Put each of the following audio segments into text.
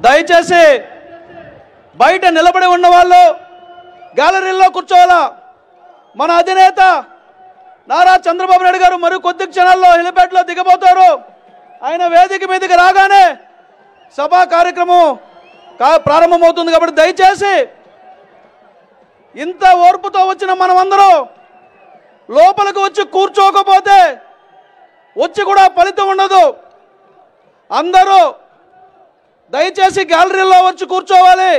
దయచేసి బయట నిలబడి ఉన్న వాళ్ళు గ్యాలరీలో కూర్చోవాలా. మన అధినేత నారా చంద్రబాబు నాయుడు గారు మరి కొద్ది క్షణాల్లో హెలిప్యాడ్లో దిగబోతారు. ఆయన వేదిక మీదకి రాగానే సభా కార్యక్రమం ప్రారంభమవుతుంది. కాబట్టి దయచేసి ఇంత ఓర్పుతో వచ్చిన మనమందరూ లోపలికి వచ్చి కూర్చోకపోతే వచ్చి కూడా ఫలితం ఉండదు. అందరూ దయచేసి గ్యాలరీలో వచ్చి కూర్చోవాలి.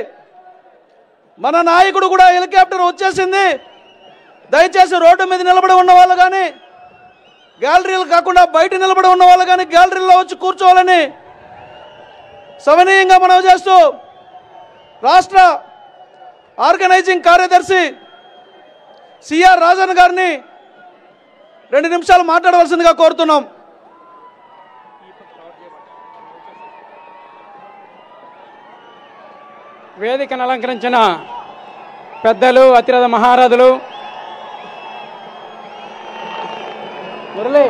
మన నాయకుడు కూడా హెలికాప్టర్ వచ్చేసింది. దయచేసి రోడ్డు మీద నిలబడి ఉన్న వాళ్ళు కానీ గ్యాలరీలు కాకుండా బయట నిలబడి ఉన్న వాళ్ళు కానీ గ్యాలరీలో వచ్చి కూర్చోవాలని సవినీయంగా మనవి చేస్తూ రాష్ట్ర ఆర్గనైజింగ్ కార్యదర్శి సిఆర్ రాజన్ గారిని 2 నిమిషాలు మాట్లాడవలసిందిగా కోరుతున్నాం. వేదికను అలంకరించిన పెద్దలు, అతిరథ మహారథులు, మురళి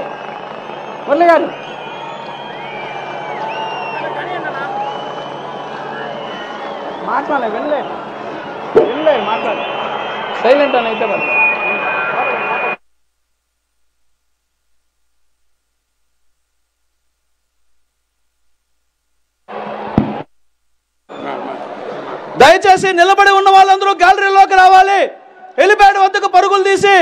గారు, మాట్లాడలే మాట్లాడు, సైలెంట్ అని అయితే పర్లేదు. దయచేసి నిలబడి ఉన్న వాళ్ళందరూ గ్యాలరీలోకి రావాలి. హెలిప్యాడ్ వద్దకు పరుగులు తీసి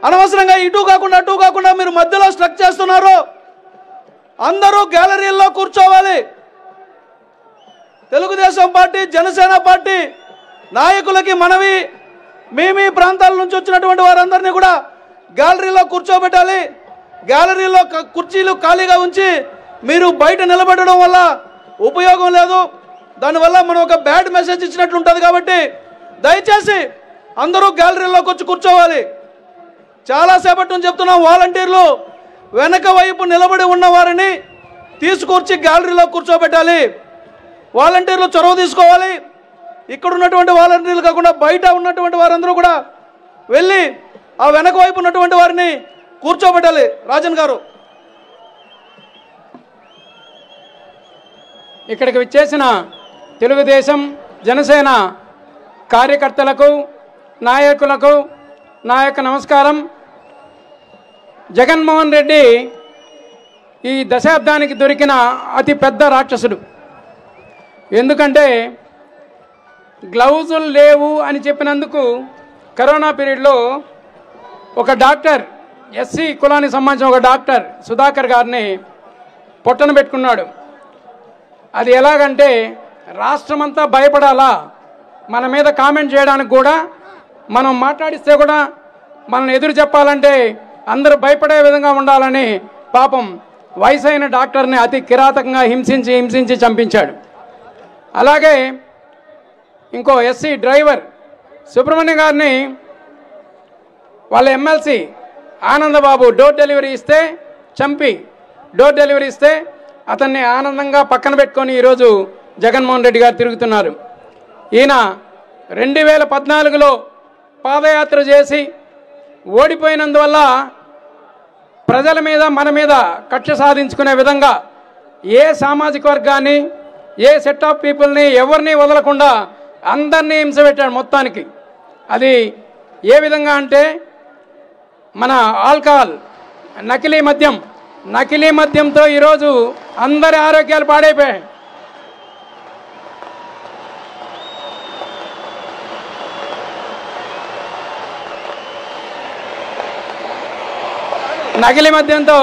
అనవసరంగా ఇటు కాకుండా అటు కాకుండా మీరు మధ్యలో స్ట్రక్ చేస్తున్నారు. అందరూ గ్యాలరీల్లో కూర్చోవాలి. తెలుగుదేశం పార్టీ, జనసేన పార్టీ నాయకులకి మనవి, మీ ప్రాంతాల నుంచి వచ్చినటువంటి వారందరినీ కూడా గ్యాలరీలో కూర్చోబెట్టాలి. గ్యాలరీలో కుర్చీలు ఖాళీగా ఉంచి మీరు బయట నిలబడడం వల్ల ఉపయోగం లేదు. దానివల్ల మనం ఒక బ్యాడ్ మెసేజ్ ఇచ్చినట్లు ఉంటుంది. కాబట్టి దయచేసి అందరూ గ్యాలరీలోకి వచ్చి కూర్చోవాలి. చాలాసేపటి నుంచి చెప్తున్నాం, వాలంటీర్లు వెనక వైపు నిలబడి ఉన్న వారిని తీసుకొచ్చి గ్యాలరీలో కూర్చోబెట్టాలి. వాలంటీర్లు చొరవ తీసుకోవాలి. ఇక్కడ ఉన్నటువంటి వాలంటీర్లు కాకుండా బయట ఉన్నటువంటి వారందరూ కూడా వెళ్ళి ఆ వెనక వైపు ఉన్నటువంటి వారిని కూర్చోబెట్టాలి. రాజన్ గారు, ఇక్కడికి విచ్చేసిన తెలుగుదేశం, జనసేన కార్యకర్తలకు, నాయకులకు నా యొక్క నమస్కారం. జగన్మోహన్ రెడ్డి ఈ దశాబ్దానికి దొరికిన అతి పెద్ద రాక్షసుడు. ఎందుకంటే గ్లౌజులు లేవు అని చెప్పినందుకు కరోనా పీరియడ్లో ఒక డాక్టర్, ఎస్సీ కులానికి సంబంధించిన ఒక డాక్టర్ సుధాకర్ గారిని పొట్టన పెట్టుకున్నాడు. అది ఎలాగంటే రాష్ట్రమంతా భయపడాలా, మన మీద కామెంట్ చేయడానికి కూడా, మనం మాట్లాడిస్తే కూడా మనం ఎదురు చెప్పాలంటే అందరూ భయపడే విధంగా ఉండాలని పాపం వయసైన డాక్టర్ని అతి కిరాతకంగా హింసించి చంపించాడు. అలాగే ఇంకో ఎస్సీ డ్రైవర్ సుబ్రహ్మణ్యం గారిని వాళ్ళ ఎమ్మెల్సీ ఆనందబాబు డోర్ డెలివరీ ఇస్తే చంపి, డోర్ డెలివరీ ఇస్తే అతన్ని ఆనందంగా పక్కన పెట్టుకొని ఈరోజు జగన్మోహన్ రెడ్డి గారు తిరుగుతున్నారు. ఈయన 2014లో పాదయాత్ర చేసి ఓడిపోయినందువల్ల ప్రజల మీద, మన మీద కక్ష సాధించుకునే విధంగా ఏ సామాజిక వర్గాన్ని, ఏ సెట్ ఆఫ్ పీపుల్ని ఎవరిని వదలకుండా అందరినీ హింస పెట్టాడు మొత్తానికి. అది ఏ విధంగా అంటే మన ఆల్కహాల్, నకిలీ మద్యంతో ఈరోజు అందరి ఆరోగ్యాలు పాడైపోయాయి. నకిలీ మద్యంతో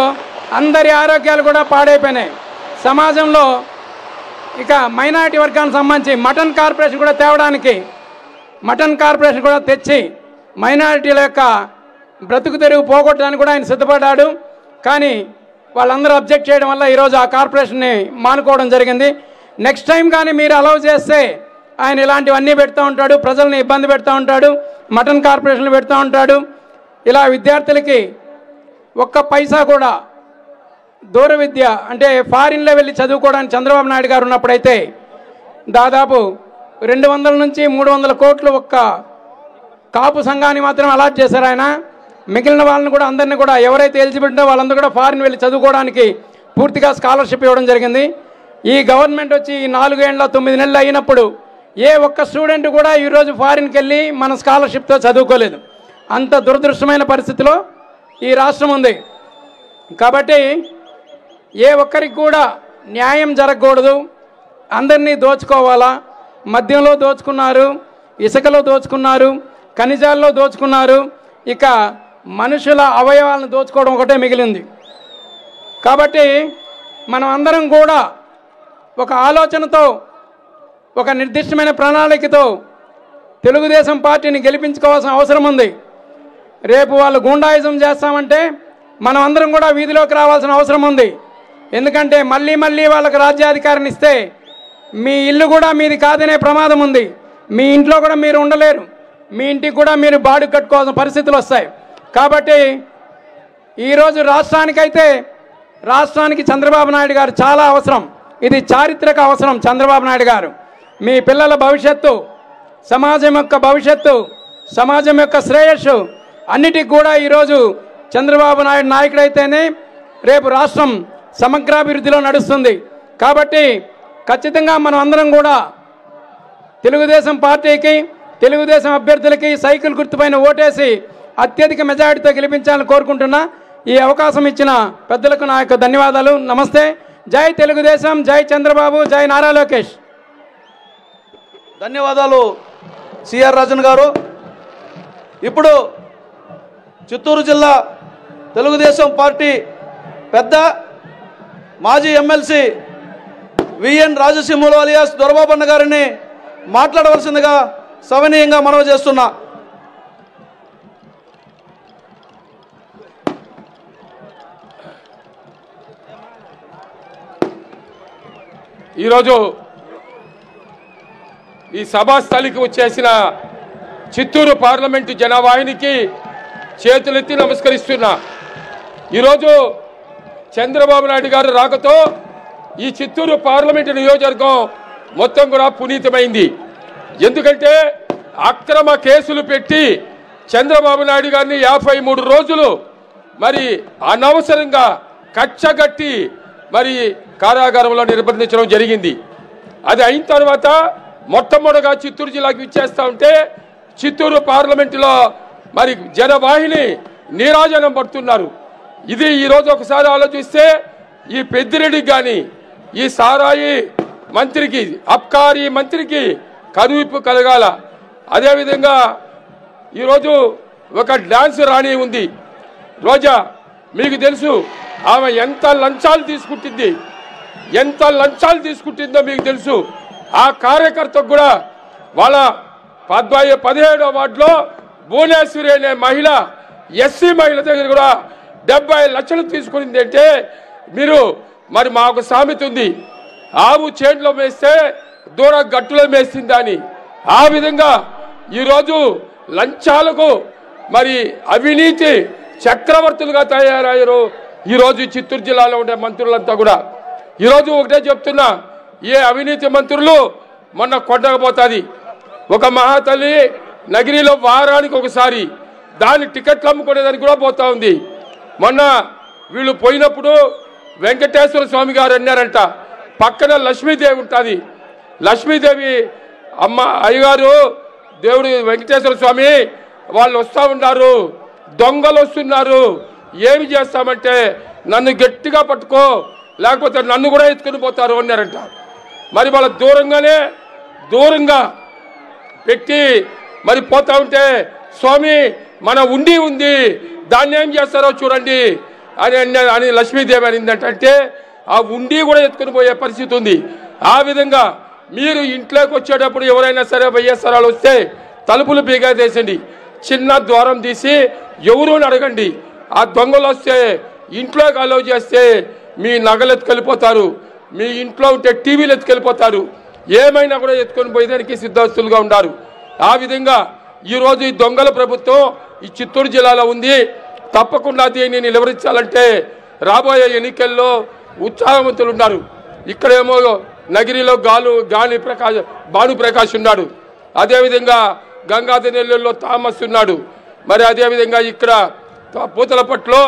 అందరి ఆరోగ్యాలు కూడా పాడైపోయినాయి. సమాజంలో ఇక మైనారిటీ వర్గానికి సంబంధించి మటన్ కార్పొరేషన్ కూడా తేవడానికి, మటన్ కార్పొరేషన్ కూడా తెచ్చి మైనారిటీల యొక్క బ్రతుకు తెరుగు పోగొట్టడానికి కూడా ఆయన సిద్ధపడ్డాడు. కానీ వాళ్ళందరూ అబ్జెక్ట్ చేయడం వల్ల ఈరోజు ఆ కార్పొరేషన్ని మానుకోవడం జరిగింది. నెక్స్ట్ టైం కానీ మీరు అలౌ చేస్తే ఆయన ఇలాంటివన్నీ పెడుతూ ఉంటాడు, ప్రజల్ని ఇబ్బంది పెడుతూ ఉంటాడు, మటన్ కార్పొరేషన్లు పెడుతూ ఉంటాడు. ఇలా విద్యార్థులకి ఒక్క పైసా కూడా దూర విద్య అంటే ఫారిన్లో వెళ్ళి చదువుకోవడానికి చంద్రబాబు నాయుడు గారు ఉన్నప్పుడైతే దాదాపు 200 నుంచి 300 కోట్లు ఒక్క కాపు సంఘాన్ని మాత్రం అలాట్ చేశారు ఆయన. మిగిలిన వాళ్ళని కూడా అందరినీ కూడా ఎవరైతే ఎలిజిబిలిటీ వాళ్ళందరూ కూడా ఫారిన్ వెళ్ళి చదువుకోవడానికి పూర్తిగా స్కాలర్షిప్ ఇవ్వడం జరిగింది. ఈ గవర్నమెంట్ వచ్చి 4 ఏళ్ళ 9 నెలలు అయినప్పుడు ఏ ఒక్క స్టూడెంట్ కూడా ఈరోజు ఫారిన్కి వెళ్ళి మన స్కాలర్షిప్తో చదువుకోలేదు. అంత దురదృష్టమైన పరిస్థితిలో ఈ రాష్ట్రం ఉంది. కాబట్టి ఏ ఒక్కరికి కూడా న్యాయం జరగకూడదు, అందరినీ దోచుకోవాలా. మద్యంలో దోచుకున్నారు, ఇసుకలో దోచుకున్నారు, ఖనిజాల్లో దోచుకున్నారు, ఇక మనుషుల అవయవాలను దోచుకోవడం ఒకటే మిగిలింది. కాబట్టి మనం అందరం కూడా ఒక ఆలోచనతో, ఒక నిర్దిష్టమైన ప్రణాళికతో తెలుగుదేశం పార్టీని గెలిపించుకోవాల్సిన అవసరం ఉంది. రేపు వాళ్ళు గూండాయిజం చేస్తామంటే మనం అందరం కూడా వీధిలోకి రావాల్సిన అవసరం ఉంది. ఎందుకంటే మళ్ళీ మళ్ళీ వాళ్ళకి రాజ్యాధికారాన్ని ఇస్తే మీ ఇల్లు కూడా మీది కాదనే ప్రమాదం ఉంది. మీ ఇంట్లో కూడా మీరు ఉండలేరు, మీ ఇంటికి కూడా మీరు బాడుగ కట్టుకోవాల్సిన పరిస్థితులు వస్తాయి. కాబట్టి ఈరోజు రాష్ట్రానికి చంద్రబాబు నాయుడు గారు చాలా అవసరం. ఇది చారిత్రక అవసరం. చంద్రబాబు నాయుడు గారు మీ పిల్లల భవిష్యత్తు, సమాజం యొక్క భవిష్యత్తు, సమాజం యొక్క శ్రేయస్సు అన్నిటికి కూడా ఈరోజు చంద్రబాబు నాయుడు నాయకుడైతేనే రేపు రాష్ట్రం సమగ్రాభివృద్ధిలో నడుస్తుంది. కాబట్టి ఖచ్చితంగా మనం అందరం కూడా తెలుగుదేశం పార్టీకి, తెలుగుదేశం అభ్యర్థులకి సైకిల్ గుర్తుపైన ఓటేసి అత్యధిక మెజారిటీతో గెలిపించాలని కోరుకుంటున్నా. ఈ అవకాశం ఇచ్చిన పెద్దలకు నా యొక్క ధన్యవాదాలు. నమస్తే. జై తెలుగుదేశం, జై చంద్రబాబు, జై నారా లోకేష్. ధన్యవాదాలు సిఆర్ రాజన్ గారు. ఇప్పుడు చిత్తూరు జిల్లా తెలుగుదేశం పార్టీ పెద్ద మాజీ ఎమ్మెల్సీ విఎన్ రాజసింహులు అలియాస్ దొరబాబన్న గారిని మాట్లాడవలసిందిగా సవినీయంగా మనవి చేస్తున్నా. ఈరోజు ఈ సభాస్థలికి వచ్చేసిన చిత్తూరు పార్లమెంటు జనవాహినికి చేతులెత్తి నమస్కరిస్తున్నా. ఈరోజు చంద్రబాబు నాయుడు గారు రాకతో ఈ చిత్తూరు పార్లమెంటు నియోజకవర్గం మొత్తం కూడా పునీతమైంది. ఎందుకంటే అక్రమ కేసులు పెట్టి చంద్రబాబు నాయుడు గారిని 53 రోజులు మరి అనవసరంగా కచ్చగట్టి మరి కారాగారంలో నిర్బంధించడం జరిగింది. అది అయిన తర్వాత మొట్టమొదటిగా చిత్తూరు జిల్లాకి ఇచ్చేస్తా ఉంటే చిత్తూరు పార్లమెంటులో మరి జనవాహిని నీరాజనం పడుతున్నారు. ఇది ఈరోజు ఒకసారి ఆలోచిస్తే ఈ పెద్దిరెడ్డికి కానీ ఈ సారాయి మంత్రికి, అబ్కారీ మంత్రికి కనువిప్పు కలగాల. అదేవిధంగా ఈరోజు ఒక డాన్స్ రాణి ఉంది రోజా, మీకు తెలుసు ఆమె ఎంత లంచాలు తీసుకుంటుందో మీకు తెలుసు. ఆ కార్యకర్తకు కూడా వాళ్ళ 17వ వార్డులో భువనేశ్వరి అనే మహిళ, ఎస్సీ మహిళ దగ్గర కూడా 70 లక్షలు తీసుకునింది. అంటే మీరు మరి మాకు సామెత ఉంది, ఆవు చేనులో మేస్తే దూర గట్టులో మేస్తుంది అని. ఆ విధంగా ఈరోజు లంచాలకు మరి అవినీతి చక్రవర్తులుగా తయారయ్యారు ఈరోజు చిత్తూరు జిల్లాలో ఉండే మంత్రులంతా కూడా. ఈరోజు ఒకటే చెప్తున్నా, ఏ అవినీతి మంత్రులు మొన్న కొట్టకపోతుంది. ఒక మహాతల్లి నగిరిలో వారానికి ఒకసారి దాని టికెట్లు అమ్ముకునేదానికి కూడా పోతా ఉంది. మొన్న వీళ్ళు పోయినప్పుడు వెంకటేశ్వర స్వామి గారు అన్నారంట, పక్కన లక్ష్మీదేవి ఉంటుంది, లక్ష్మీదేవి అమ్మ అయ్యగారు దేవుడు వెంకటేశ్వర స్వామి వాళ్ళు వస్తూ ఉన్నారు, దొంగలు వస్తున్నారు, ఏమి చేస్తామంటే నన్ను గట్టిగా పట్టుకో లేకపోతే నన్ను కూడా ఎత్తుకుని పోతారు అన్నారంట. మరి వాళ్ళ దూరంగా పెట్టి మరి పోతా ఉంటే స్వామి మన ఉండి ఉంది దాన్ని ఏం చేస్తారో చూడండి అని లక్ష్మీదేవి అనిందంట. అంటే ఆ ఉండి కూడా ఎత్తుకుని పోయే పరిస్థితి ఉంది. ఆ విధంగా మీరు ఇంట్లోకి వచ్చేటప్పుడు ఎవరైనా సరే వైఎస్ఆర్లు వస్తే తలుపులు బీగేసేయండి, చిన్న ద్వారం తీసి ఎవరు అడగండి. ఆ దొంగలు వస్తే ఇంట్లోకి అలౌ చేస్తే మీ నగలు ఎత్తుకెళ్ళిపోతారు, మీ ఇంట్లో ఉంటే టీవీలు ఎత్తుకెళ్ళిపోతారు, ఏమైనా కూడా ఎత్తుకొని పోయేదానికి సిద్ధస్తులుగా ఉన్నారు. ఆ విధంగా ఈరోజు ఈ దొంగల ప్రభుత్వం ఈ చిత్తూరు జిల్లాలో ఉంది. తప్పకుండా దీన్ని నిలవరించాలంటే రాబోయే ఎన్నికల్లో ఉత్సాహవంతులు ఉన్నారు. ఇక్కడేమో నగిరిలో భానుప్రకాష్ ఉన్నాడు, అదేవిధంగా గంగాధర్ నెల్లూరులో థామస్ ఉన్నాడు, మరి అదేవిధంగా ఇక్కడ పూతలపట్లో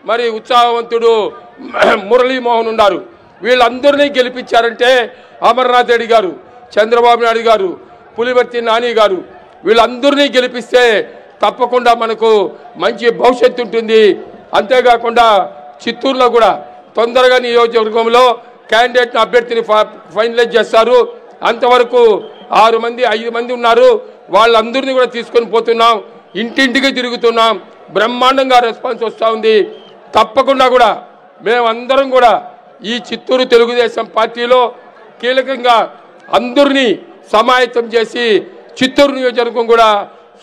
మరి ఉత్సాహవంతుడు మురళీమోహన్ ఉన్నారు. వీళ్ళందరినీ గెలిపించారంటే అమర్నాథ్ రెడ్డి గారు, చంద్రబాబు నాయుడు గారు, పులివర్తి నాని గారు వీళ్ళందరినీ గెలిపిస్తే తప్పకుండా మనకు మంచి భవిష్యత్తు ఉంటుంది. అంతేకాకుండా చిత్తూరులో కూడా తొందరగా నియోజకవర్గంలో క్యాండిడేట్ అభ్యర్థిని ఫైనలైజ్ చేస్తారు. అంతవరకు 6 మంది 5 మంది ఉన్నారు. వాళ్ళందరినీ కూడా తీసుకొని పోతున్నాం, ఇంటింటికి తిరుగుతున్నాం. బ్రహ్మాండంగా రెస్పాన్స్ వస్తూ ఉంది. తప్పకుండా కూడా మేమందరం కూడా ఈ చిత్తూరు తెలుగుదేశం పార్టీలో కీలకంగా అందరినీ సమాయత్తం చేసి చిత్తూరు నియోజకవర్గం కూడా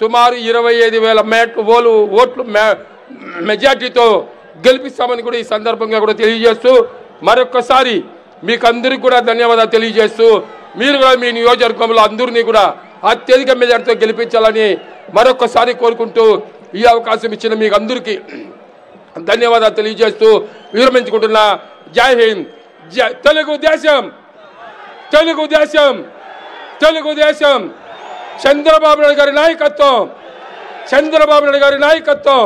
సుమారు 25,000 ఓట్లు మెజార్టీతో గెలిపిస్తామని కూడా ఈ సందర్భంగా కూడా తెలియజేస్తూ మరొక్కసారి మీకు అందరికీ కూడా ధన్యవాదాలు తెలియజేస్తూ మీరు కూడా మీ నియోజకవర్గంలో అందరినీ కూడా అత్యధిక మెజార్టీతో గెలిపించాలని మరొక్కసారి కోరుకుంటూ ఈ అవకాశం ఇచ్చిన మీకు అందరికీ ధన్యవాదాలు తెలియజేస్తూ విరమించుకుంటున్నా. జై హింద్, తెలుగుదేశం, తెలుగుదేశం, తెలుగుదేశం. చంద్రబాబు నాయుడు గారి నాయకత్వం, చంద్రబాబు నాయుడు గారి నాయకత్వం,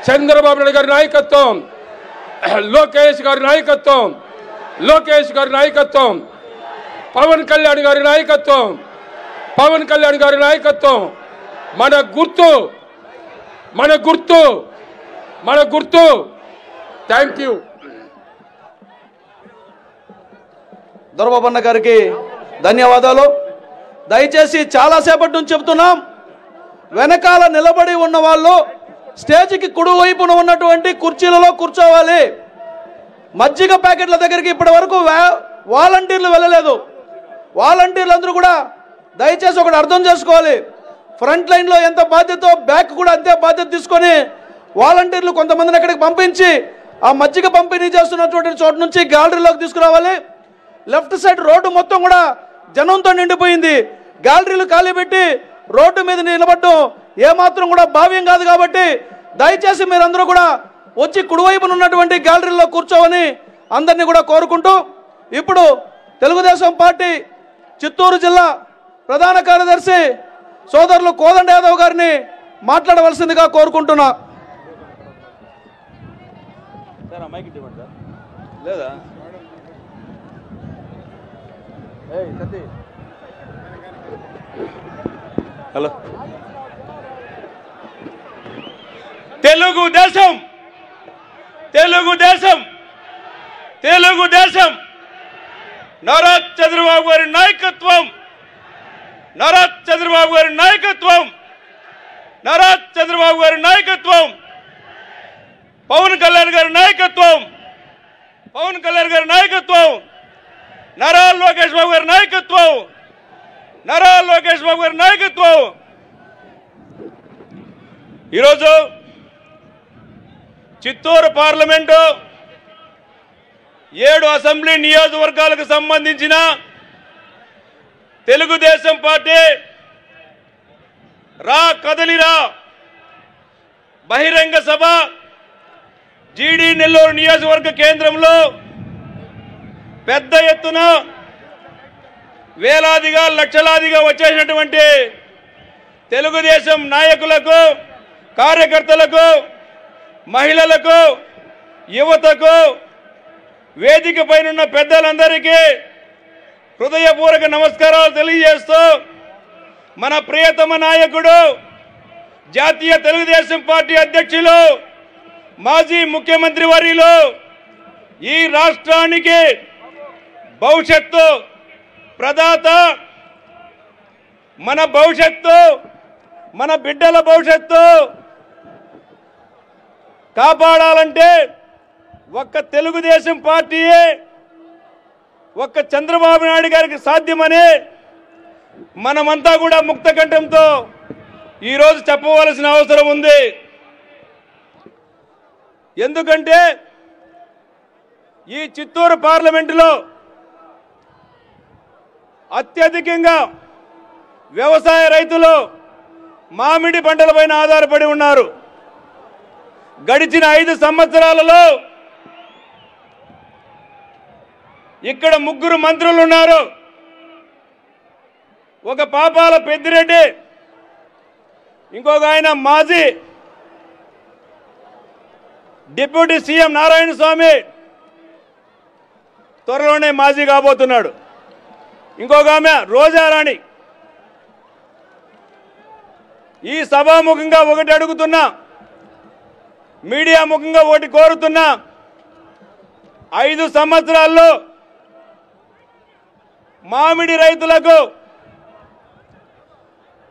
చంద్రబాబు నాయుడు గారి నాయకత్వం, లోకేష్ గారి నాయకత్వం, లోకేష్ గారి నాయకత్వం, పవన్ కళ్యాణ్ గారి నాయకత్వం, పవన్ కళ్యాణ్ గారి నాయకత్వం. మన గుర్తు, మన గుర్తు, మన గుర్తు. Thank you. దొరబాబన్న గారికి ధన్యవాదాలు. దయచేసి చాలాసేపటి నుంచి చెబుతున్నాం, వెనకాల నిలబడి ఉన్న వాళ్ళు స్టేజ్కి కుడివైపున ఉన్నటువంటి కుర్చీలలో కూర్చోవాలి. మజ్జిగ ప్యాకెట్ల దగ్గరికి ఇప్పటి వరకు వాలంటీర్లు వెళ్ళలేదు. వాలంటీర్లు అందరూ కూడా దయచేసి ఒకటి అర్థం చేసుకోవాలి. ఫ్రంట్ లైన్లో ఎంత బాధ్యత, బ్యాక్ కూడా అంతే బాధ్యత తీసుకొని వాలంటీర్లు కొంతమందిని అక్కడికి పంపించి ఆ మజ్జిగ పంపిణీ చేస్తున్నటువంటి చోటు నుంచి గ్యాలరీలోకి తీసుకురావాలి. లెఫ్ట్ సైడ్ రోడ్డు మొత్తం కూడా జనంతో నిండిపోయింది. గ్యాలరీలు ఖాళీ పెట్టి రోడ్డు మీద నిలబడడం ఏమాత్రం కూడా భావ్యం కాదు. కాబట్టి దయచేసి మీరందరూ కూడా వచ్చి కుడివైపున ఉన్నటువంటి గ్యాలరీలో కూర్చోవని అందరినీ కూడా కోరుకుంటూ ఇప్పుడు తెలుగుదేశం పార్టీ చిత్తూరు జిల్లా ప్రధాన కార్యదర్శి సోదరులు కోదండ యాదవ్ గారిని మాట్లాడవలసిందిగా కోరుకుంటున్నా. లేదా హలో, తెలుగుదేశం, తెలుగుదేశం, తెలుగుదేశం. నారా చంద్రబాబు గారి నాయకత్వం, నారా చంద్రబాబు గారి నాయకత్వం, నారా చంద్రబాబు గారి నాయకత్వం, పవన్ కళ్యాణ్ గారి నాయకత్వం, పవన్ కళ్యాణ్ గారి నాయకత్వం, నారా లోకేష్ బాబు గారి నాయకత్వం, నారా లోకేష్ బాబు గారి నాయకత్వం. ఈరోజు చిత్తూరు పార్లమెంటు 7 అసెంబ్లీ నియోజకవర్గాలకు సంబంధించిన తెలుగుదేశం పార్టీ రా కదలిరా బహిరంగ సభ జీడీ నెల్లూరు నియోజకవర్గ కేంద్రంలో పెద్ద ఎత్తున వేలాదిగా లక్షలాదిగా వచ్చేసినటువంటి తెలుగుదేశం నాయకులకు, కార్యకర్తలకు, మహిళలకు, యువతకు, వేదిక పైనున్న పెద్దలందరికీ హృదయపూర్వక నమస్కారాలు తెలియజేస్తూ మన ప్రియతమ నాయకుడు, జాతీయ తెలుగుదేశం పార్టీ అధ్యక్షులు, మాజీ ముఖ్యమంత్రి వర్యులు, ఈ రాష్ట్రానికి భవిష్యత్తు ప్రదాత, మన భవిష్యత్తు, మన బిడ్డల భవిష్యత్తు కాపాడాలంటే ఒక్క తెలుగుదేశం పార్టీయే, ఒక్క చంద్రబాబు నాయుడు గారికి సాధ్యమని మనమంతా కూడా ముక్త కంఠంతో ఈరోజు చెప్పవలసిన అవసరం ఉంది. ఎందుకంటే ఈ చిత్తూరు పార్లమెంటులో అత్యధికంగా వ్యవసాయ రైతులు మామిడి పంటలపైన ఆధారపడి ఉన్నారు. గడిచిన 5 సంవత్సరాలలో ఇక్కడ 3 మంత్రులు ఉన్నారు. ఒక పాపాల పెద్దిరెడ్డి, ఇంకొక ఆయన మాజీ డిప్యూటీ సీఎం నారాయణ స్వామి, త్వరలోనే మాజీ కాబోతున్నాడు. ఇంకొక ఆమె రోజారాణి. ఈ సభాముఖంగా ఒకటి అడుగుతున్నా, మీడియా ముఖంగా ఒకటి కోరుతున్నా, 5 సంవత్సరాల్లో మామిడి రైతులకు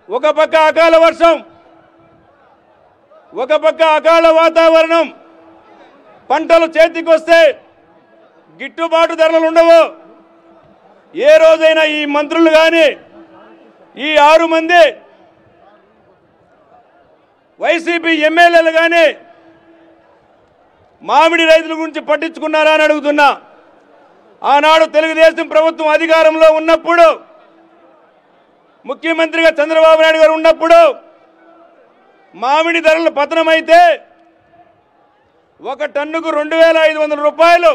ఒక పక్క అకాల వర్షం, ఒక పక్క అకాల వాతావరణం, పంటలు చేతికొస్తే గిట్టుబాటు ధరలు ఉండవు. ఏ రోజైనా ఈ మంత్రులు కానీ ఈ 6 మంది వైసీపీ ఎమ్మెల్యేలు కానీ మామిడి రైతుల గురించి పట్టించుకున్నారా అని అడుగుతున్నా. ఆనాడు తెలుగుదేశం ప్రభుత్వం అధికారంలో ఉన్నప్పుడు, ముఖ్యమంత్రిగా చంద్రబాబు నాయుడు గారు ఉన్నప్పుడు మామిడి ధరలు పతనమైతే ఒక టన్నుకు 2500 రూపాయలు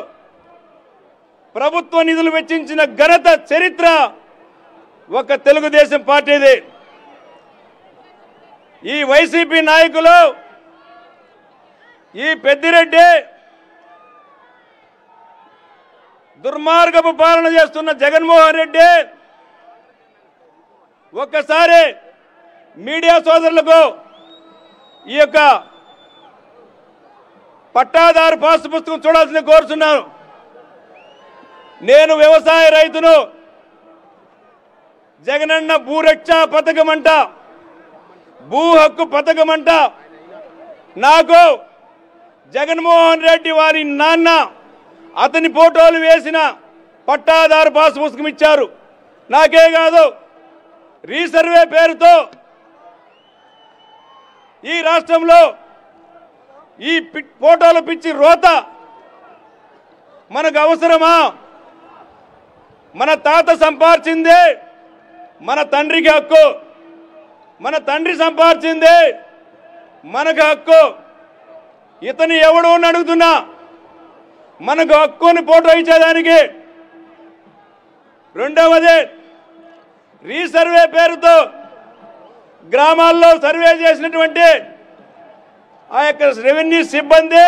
ప్రభుత్వ నిధులు వెచ్చించిన ఘనత చరిత్ర ఒక తెలుగుదేశం పార్టీది. ఈ వైసీపీ నాయకులు, ఈ పెద్దిరెడ్డి దుర్మార్గపు పాలన చేస్తున్న జగన్మోహన్ రెడ్డి ఒక్కసారి మీడియా సోదరులకు ఈ యొక్క పట్టాదారు పాస్ పుస్తకం చూడాల్సింది కోరుతున్నాను. నేను వ్యవసాయ రైతును. జగనన్న భూరక్ష పథకం అంట, భూ హక్కు పథకం అంట. నాకు జగన్మోహన్ రెడ్డి వారి నాన్న అతని ఫోటోలు వేసిన పట్టాదారు పాస్ పుస్తకం ఇచ్చారు. నాకే కాదు, రీసర్వే పేరుతో ఈ రాష్ట్రంలో ఈ ఫోటోలు పిచ్చి రోత మనకు అవసరమా? మన తాత సంపాదించిందే మన తండ్రికి హక్కు, మన తండ్రి సంపాదించిందే మనకు హక్కు. ఇతను ఎవడు అని అడుగుతున్నా, మనకు హక్కుని ఫోటో ఇచ్చేదానికి. రెండవది, రీసర్వే పేరుతో గ్రామాల్లో సర్వే చేసినటువంటి ఆ యొక్క రెవెన్యూ సిబ్బంది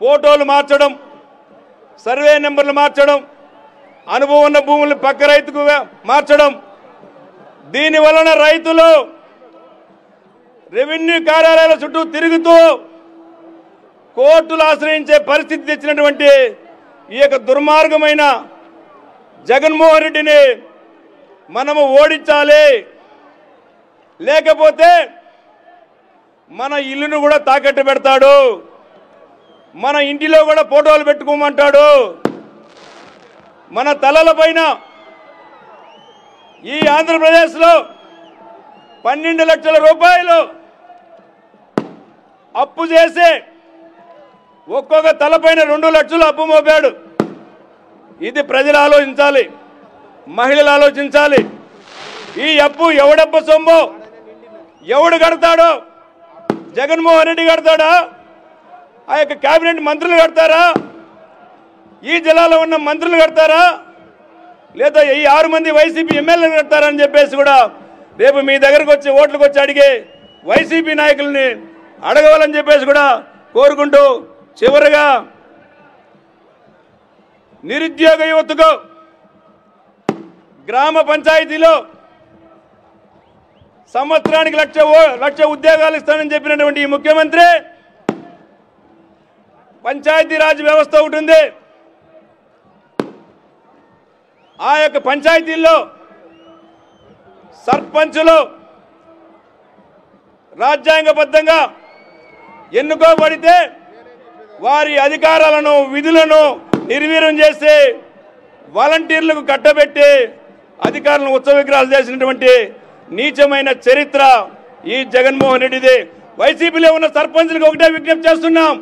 ఫోటోలు మార్చడం, సర్వే నెంబర్లు మార్చడం, అనుభవం ఉన్న భూములు పక్క రైతుకు మార్చడం. దీని వలన రైతులు రెవెన్యూ కార్యాలయాల చుట్టూ తిరుగుతూ కోర్టులు ఆశ్రయించే పరిస్థితి తెచ్చినటువంటి ఈ యొక్క దుర్మార్గమైన జగన్మోహన్ రెడ్డిని మనము ఓడించాలి. లేకపోతే మన ఇల్లును కూడా తాకట్టు పెడతాడు, మన ఇంటిలో కూడా ఫోటోలు పెట్టుకోమంటాడు. మన తలల పైన ఈ ఆంధ్రప్రదేశ్లో 12 లక్షల రూపాయలు అప్పు చేసి ఒక్కొక్క తలపైన 2 లక్షలు అప్పు మోపాడు. ఇది ప్రజలు ఆలోచించాలి, మహిళలు ఆలోచించాలి. ఈ అప్పు ఎవడప్ప సొమ్ము, ఎవడు కడతాడో? జగన్మోహన్ రెడ్డి కడతాడా? ఆ యొక్క కేబినెట్ మంత్రులు కడతారా? ఈ జిల్లాలో ఉన్న మంత్రులు కడతారా? లేదా ఈ 6 మంది వైసీపీ ఎమ్మెల్యేలు కడతారా అని చెప్పేసి కూడా రేపు మీ దగ్గరకు వచ్చి ఓట్లకు వచ్చి అడిగే వైసీపీ నాయకుల్ని అడగవాలని చెప్పేసి కూడా కోరుకుంటూ, చివరిగా నిరుద్యోగ యువతకు గ్రామ పంచాయతీలో సంవత్సరానికి 1,00,000 ఉద్యోగాలు ఇస్తానని చెప్పినటువంటి ఈ ముఖ్యమంత్రి పంచాయతీరాజ్ వ్యవస్థ ఒకటి ఉంది. ఆ యొక్క పంచాయతీల్లో సర్పంచులు రాజ్యాంగబద్ధంగా ఎన్నుకోబడితే వారి అధికారాలను, విధులను నిర్వీర్యం చేసి వాలంటీర్లకు కట్టబెట్టి అధికారులను ఉత్సవ విగ్రహాలు చేసినటువంటి నీచమైన చరిత్ర ఈ జగన్మోహన్ రెడ్డిది. వైసీపీలో ఉన్న సర్పంచులకు ఒకటే విజ్ఞప్తి చేస్తున్నాం,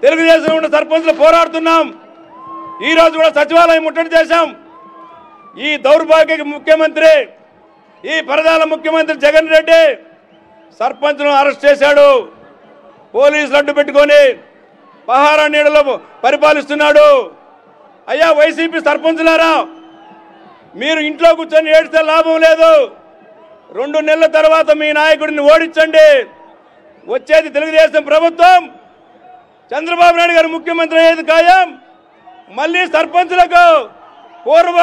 తెలుగుదేశంలో ఉన్న సర్పంచులు పోరాడుతున్నాం. ఈరోజు కూడా సచివాలయం ముట్టడి చేశాం. ఈ దౌర్భాగ్య ముఖ్యమంత్రి, ఈ పరదాల ముఖ్యమంత్రి జగన్ రెడ్డి సర్పంచ్ను అరెస్ట్ చేశాడు. పోలీసులు అడ్డు పెట్టుకొని పహారా నీడలో పరిపాలిస్తున్నాడు. అయ్యా వైసీపీ సర్పంచులారా, మీరు ఇంట్లో కూర్చొని ఏడిస్తే లాభం లేదు. 2 నెలల తర్వాత మీ నాయకుడిని ఓడించండి. వచ్చేది తెలుగుదేశం ప్రభుత్వం, చంద్రబాబు నాయుడు గారు ముఖ్యమంత్రి అయ్యేది ఖాయం. మళ్ళీ సర్పంచులకు పూర్వ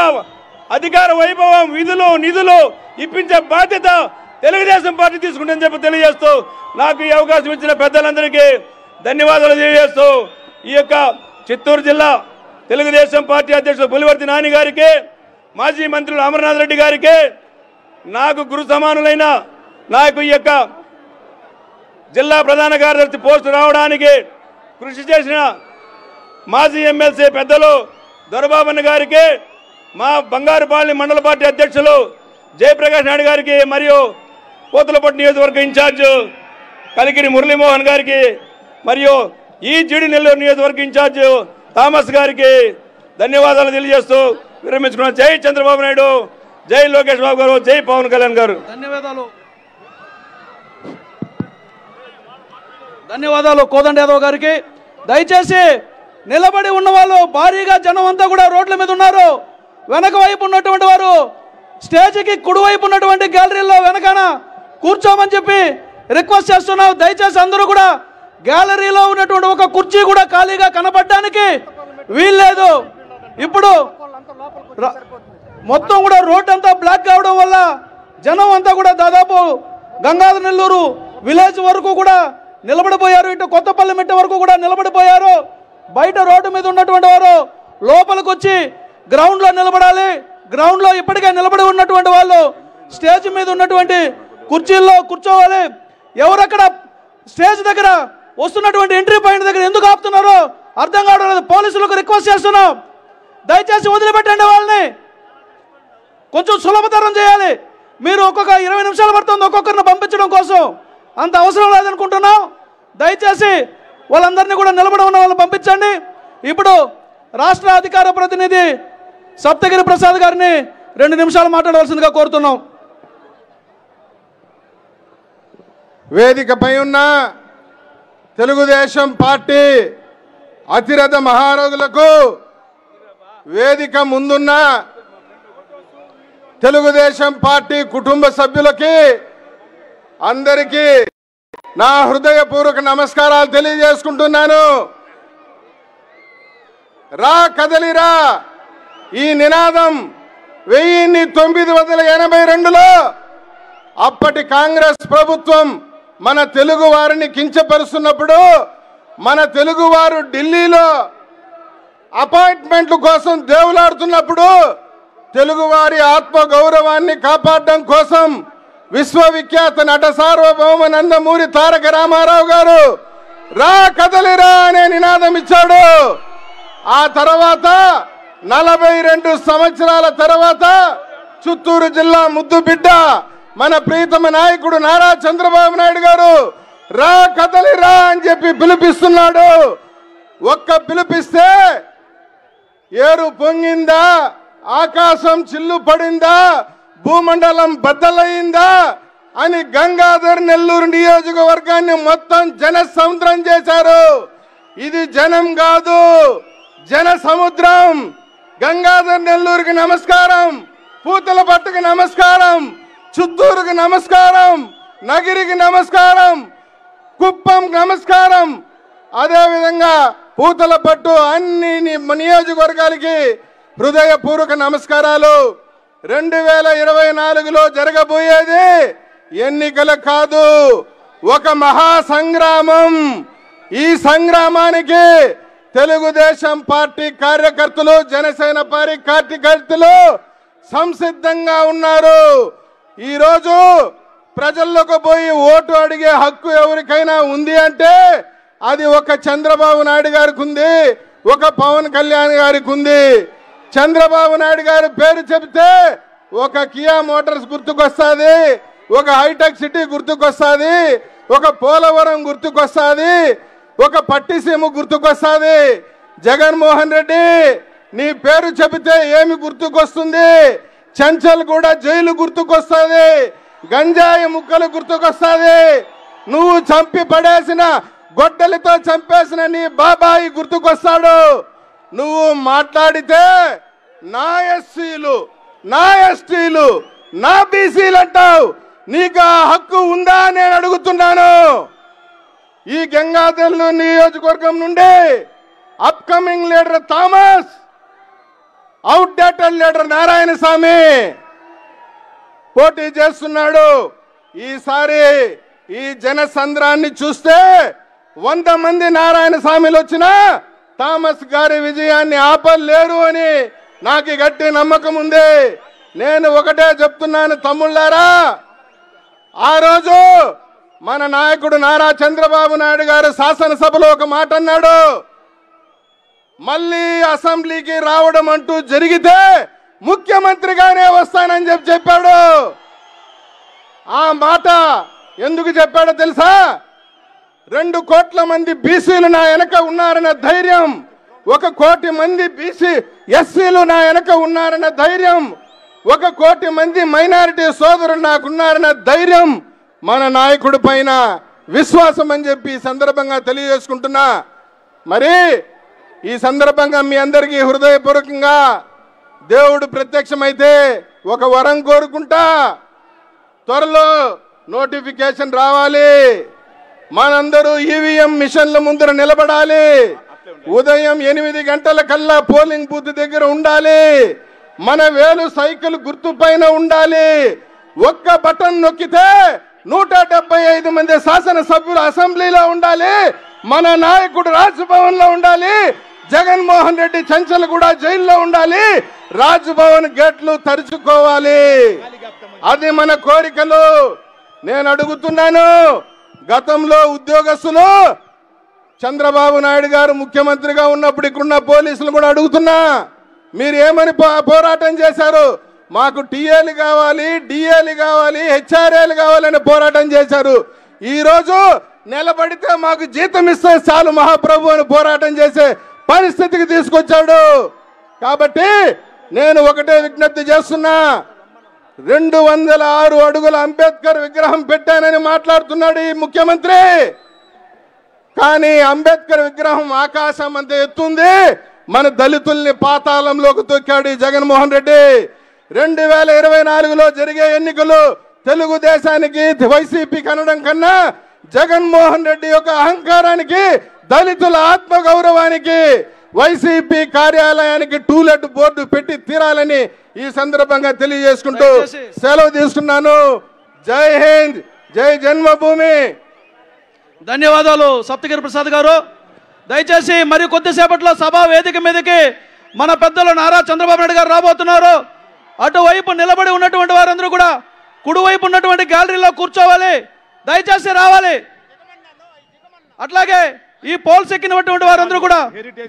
అధికార వైభవం విధులు నిధులు ఇప్పించే బాధ్యత తెలుగుదేశం పార్టీ తీసుకుంటుందని చెప్పి తెలియజేస్తూ నాకు ఈ అవకాశం ఇచ్చిన పెద్దలందరికీ ధన్యవాదాలు తెలియజేస్తూ ఈ యొక్క చిత్తూరు జిల్లా తెలుగుదేశం పార్టీ అధ్యక్షుడు పులివర్తి నాని గారికి మాజీ మంత్రులు అమర్నాథ్ రెడ్డి గారికి నాకు గురు సమానులైన నాకు ఈ యొక్క జిల్లా ప్రధాన కార్యదర్శి పోస్టు రావడానికి కృషి చేసిన మాజీ ఎమ్మెల్సీ పెద్దలు దొరబాబన్న గారికి మా బంగారుపాలెం మండల పార్టీ అధ్యక్షులు జయప్రకాష్ నాయుడు గారికి మరియు పోతులపట్టు నియోజకవర్గ ఇన్ఛార్జ్ కలికిరి మురళీమోహన్ గారికి మరియు ఈ జీడి నెల్లూరు నియోజకవర్గ ఇన్ఛార్జ్ థామస్ గారికి ధన్యవాదాలు తెలియజేస్తూ విరమించుకున్నాను. జై చంద్రబాబు నాయుడు, జై లోకేష్ బాబు గారు, జై పవన్ కళ్యాణ్ గారు. ధన్యవాదాలు కోదండ యాదవ్ గారికి. దయచేసి నిలబడి ఉన్న వాళ్ళు భారీగా జనం అంతా కూడా రోడ్ల మీద ఉన్నారు. వెనక వైపు ఉన్నటువంటి వారు స్టేజ్కి కుడివైపు ఉన్నటువంటి గ్యాలరీలో వెనకాన కూర్చోమని చెప్పి రిక్వెస్ట్ చేస్తున్నాం. దయచేసి అందరూ కూడా గ్యాలరీలో ఉన్నటువంటి ఒక కుర్చీ కూడా ఖాళీగా కనపడడానికి వీల్లేదు. ఇప్పుడు మొత్తం కూడా రోడ్ అంతా బ్లాక్ కావడం వల్ల జనం అంతా కూడా దాదాపు గంగాధర నెల్లూరు విలేజ్ వరకు కూడా నిలబడిపోయారు. ఇటు కొత్తపల్లి మిట్ట వరకు కూడా నిలబడిపోయారు. బయట రోడ్డు మీద ఉన్నటువంటి వారు లోపలికి వచ్చి గ్రౌండ్లో నిలబడాలి. గ్రౌండ్లో ఇప్పటికే నిలబడి ఉన్నటువంటి వాళ్ళు స్టేజ్ మీద ఉన్నటువంటి కుర్చీల్లో కూర్చోవాలి. ఎవరక్కడ స్టేజ్ దగ్గర వస్తున్నటువంటి ఎంట్రీ పాయింట్ దగ్గర ఎందుకు ఆపుతున్నారో అర్థం కావడం లేదు. పోలీసులకు రిక్వెస్ట్ చేస్తున్నాం, దయచేసి వదిలిపెట్టండి. వాళ్ళని కొంచెం సులభతరం చేయాలి. మీరు ఒక్కొక్క 20 నిమిషాలు పడుతుంది ఒక్కొక్కరిని పంపించడం కోసం, అంత అవసరం లేదనుకుంటున్నాం. దయచేసి వాళ్ళందరినీ కూడా నిలబడి ఉన్న వాళ్ళని పంపించండి. ఇప్పుడు రాష్ట్ర అధికార ప్రతినిధి సప్తగిరి ప్రసాద్ గారిని 2 నిమిషాలు మాట్లాడవలసిందిగా కోరుతున్నాం. వేదికపై ఉన్న తెలుగుదేశం పార్టీ అతిరథ మహారథులకు, వేదిక ముందున్న తెలుగుదేశం పార్టీ కుటుంబ సభ్యులకి అందరికీ నా హృదయపూర్వక నమస్కారాలు తెలియజేసుకుంటున్నాను. రా కదలిరా ఈ నినాదం 1982లో అప్పటి కాంగ్రెస్ ప్రభుత్వం మన తెలుగు వారిని కించపరుస్తున్నప్పుడు, మన తెలుగువారు ఢిల్లీలో అపాయింట్మెంట్ల కోసం దేవులాడుతున్నప్పుడు, తెలుగువారి ఆత్మ గౌరవాన్ని కాపాడడం కోసం విశ్వవిఖ్యాత నట సార్వభౌమ నందమూరి తారక రామారావు గారు రా కదలిరా అనే నినాదం ఇచ్చాడు. ఆ తర్వాత 42 సంవత్సరాల తర్వాత చిత్తూరు జిల్లా ముద్దు బిడ్డ మన ప్రీతమ నాయకుడు నారా చంద్రబాబు నాయుడు గారు రా కదలిరా అని చెప్పి పిలిపిస్తున్నాడు. ఒక్క పిలిపిస్తే ఏరు పొంగిందా, ఆకాశం చిల్లు పడిందా, భూమండలం బద్దలైందా అని గంగాధర్ నెల్లూరు నియోజకవర్గాన్ని మొత్తం జన సముద్రం చేశారు. ఇది జనం కాదు, జన సముద్రం. గంగాధర్ నెల్లూరుకి నమస్కారం, పూతలపట్టుకి నమస్కారం, చిత్తూరుకి నమస్కారం, నగిరికి నమస్కారం, కుప్పం నమస్కారం. అదేవిధంగా పూతలపట్టు అన్ని నియోజకవర్గాలకి హృదయపూర్వక నమస్కారాలు. 2024లో జరగబోయేది ఎన్నికలు కాదు, ఒక మహా సంగ్రామం. ఈ సంగ్రామానికి తెలుగుదేశం పార్టీ కార్యకర్తలు, జనసేన పార్టీ కార్యకర్తలు సంసిద్ధంగా ఉన్నారు. ఈరోజు ప్రజల్లోకి పోయి ఓటు అడిగే హక్కు ఎవరికైనా ఉంది అంటే అది ఒక చంద్రబాబు నాయుడు గారికి ఉంది, ఒక పవన్ కళ్యాణ్ గారికి ఉంది. చంద్రబాబు నాయుడు గారి పేరు చెబితే ఒక కియా మోటార్స్ గుర్తుకొస్తుంది, ఒక హైటెక్ సిటీ గుర్తుకొస్తుంది, ఒక పోలవరం గుర్తుకొస్తుంది, ఒక పట్టిసీమ గుర్తుకొస్తుంది. జగన్మోహన్ రెడ్డి నీ పేరు చెబితే ఏమి గుర్తుకొస్తుంది? చెంచల్ కూడా జైలు గుర్తుకొస్తుంది, గంజాయి ముక్కలు గుర్తుకొస్తుంది, నువ్వు చంపి పడేసిన గొడ్డలితో చంపేసిన నీ బాబాయి గుర్తుకొస్తాడు. నువ్వు మాట్లాడితే నా ఎస్సీలు, నా ఎస్టీలు, నా బీసీలు అంటావు. నీకు ఆ హక్కు ఉందా నేను అడుగుతున్నాను. ఈ గంగాధర్ నియోజకవర్గం నుండి upcoming leader Thomas, outdated leader Narayana Swamy పోటీ చేస్తున్నాడు. ఈసారి ఈ జనసంద్రాన్ని చూస్తే 100 మంది నారాయణ స్వామిలు వచ్చినా థామస్ గారి విజయాన్ని ఆపలేరు అని నాకు గట్టి నమ్మకం ఉంది. నేను ఒకటే చెప్తున్నాను తమ్ముళ్ళారా, ఆ రోజు మన నాయకుడు నారా చంద్రబాబు నాయుడు గారు శాసనసభలో ఒక మాట అన్నాడు, మళ్ళీ అసెంబ్లీకి రావడం అంటూ జరిగితే ముఖ్యమంత్రిగానే వస్తానని చెప్పాడు. ఆ మాట ఎందుకు చెప్పాడో తెలుసా? 2 కోట్ల మంది బీసీలు నా వెనక ఉన్నారన్న ధైర్యం, 1 కోటి మంది ఎస్సీలు నా వెనక ఉన్నారన్న ధైర్యం, 1 కోటి మంది మైనారిటీ సోదరులు నాకున్నారన్న ధైర్యం మన నాయకుడి పైన విశ్వాసం అని చెప్పి ఈ సందర్భంగా తెలియజేసుకుంటున్నా. మరి ఈ సందర్భంగా మీ అందరికీ హృదయపూర్వకంగా దేవుడు ప్రత్యక్షమైతే ఒక వరం కోరుకుంటా, త్వరలో నోటిఫికేషన్ రావాలి. మనందరూ ఈవీఎం మిషన్ల ముందర నిలబడాలి. ఉదయం 8 గంటల కల్లా పోలింగ్ బూత్ దగ్గర ఉండాలి. మన వేలు సైకిల్ గుర్తు పైన ఉండాలి. ఒక్క బటన్ నొక్కితే 175 మంది శాసనసభ్యులు అసెంబ్లీలో ఉండాలి. మన నాయకుడు రాజ్భవన్ లో ఉండాలి. జగన్మోహన్ రెడ్డి చంచల్ కూడా జైల్లో ఉండాలి. రాజ్భవన్ గేట్లు తెరుచుకోవాలి. అది మన కోరికలు. నేను అడుగుతున్నాను, గతంలో ఉద్యోగస్తులు చంద్రబాబు నాయుడు గారు ముఖ్యమంత్రిగా ఉన్నప్పుడు ఇక్కడున్న పోలీసులు కూడా అడుగుతున్నా, మీరు ఏమని పోరాటం చేశారు? మాకు టీఏలు కావాలి, డిఏలు కావాలి, హెచ్ఆర్ఏలు కావాలని పోరాటం చేశారు. ఈరోజు నిలబడితే మాకు జీతం ఇస్తే చాలు మహాప్రభు అని పోరాటం చేసే పరిస్థితికి తీసుకొచ్చాడు. కాబట్టి నేను ఒకటే విజ్ఞప్తి చేస్తున్నా, 206 అడుగుల అంబేద్కర్ విగ్రహం పెట్టానని మాట్లాడుతున్నాడు ఈ ముఖ్యమంత్రి. కానీ అంబేద్కర్ విగ్రహం ఆకాశం అంత ఎత్తుంది, మన దళితుల్ని పాతాళంలోకి తొక్కాడు ఈ జగన్మోహన్ రెడ్డి. 2024లో జరిగే ఎన్నికలు తెలుగుదేశానికి వైసీపీకి అనడం కన్నా జగన్మోహన్ రెడ్డి యొక్క అహంకారానికి, దళితుల ఆత్మగౌరవానికి వైసీపీ కార్యాలయానికి టూలెట్ బోర్డు పెట్టి తీరాలని ఈ సందర్భంగా తెలియజేసుకుంటూ సెలవు తీసుకున్నాను. జై హింద్, జై జన్మభూమి. ధన్యవాదాలు సప్తగిరి ప్రసాద్ గారు. దయచేసి మరి కొద్దిసేపట్లో సభా వేదిక మీదకి మన పెద్దలు నారా చంద్రబాబు నాయుడు గారు రాబోతున్నారు. అటువైపు నిలబడి ఉన్నటువంటి వారందరూ కూడా కుడివైపు ఉన్నటువంటి గ్యాలరీలో కూర్చోవాలి. దయచేసి రావాలి. అట్లాగే ఈ పోల్స్ ఎక్కినటువంటి వారందరూ కూడా